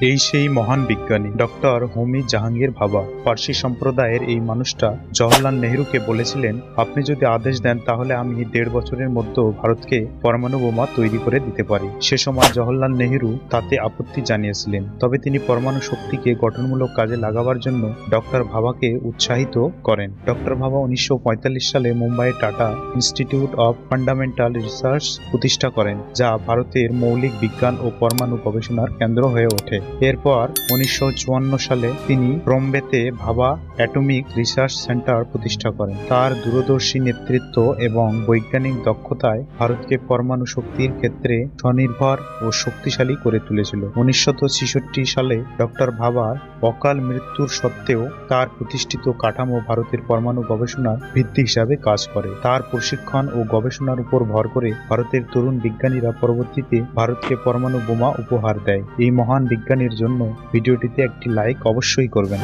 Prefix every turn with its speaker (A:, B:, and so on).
A: এই সেই মহান বিজ্ঞানী ডক্টর হোমি জাহাঙ্গীর ভাবা। পার্সি সম্প্রদায়ের এই মানুষটা জওহরলাল নেহরুকে বলেছিলেন, আপনি যদি আদেশ দেন তাহলে আমি 1.5 বছরের মধ্যে ভারতকে পরমাণু বোমা তৈরি করে দিতে পারি। সে সময় জওহরলাল নেহরু তাতে আপত্তি জানিয়েছিলেন, তবে তিনি পরমাণু শক্তিকে গঠনমূলক কাজে লাগাবার জন্য ডক্টর ভাবাকে উৎসাহিত করেন। ডক্টর ভাবা 1945 সালে মুম্বাইয়ে tata institute of fundamental research প্রতিষ্ঠা করেন, যা ভারতের মৌলিক বিজ্ঞান ও পরমাণু গবেষণার কেন্দ্র হয়ে ওঠে। এরপর 1954 সালে তিনি বোম্বেতে ভাবা অ্যাটমিক রিসার্চ সেন্টার প্রতিষ্ঠা করেন। তার দূরদর্শী নেতৃত্ব এবং বৈজ্ঞানিক দক্ষতায় ভারতকে পরমাণু শক্তির ক্ষেত্রে স্বনির্ভর ও শক্তিশালী করে তুলেছিল। 1966 সালে ডক্টর ভাবার অকাল মৃত্যুর সত্ত্বেও তার প্রতিষ্ঠিত কাঠামো ভারতের পরমাণু গবেষণার ভিত্তি হিসাবে কাজ করে। তার প্রশিক্ষণ ও গবেষণার উপর ভর করে ভারতের তরুণ বিজ্ঞানীরা পরবর্তীতে ভারতকে পরমাণু বোমা উপহার দেয়। এই মহান বিজ্ঞানীর জন্য ভিডিওটিতে একটি লাইক অবশ্যই করবেন।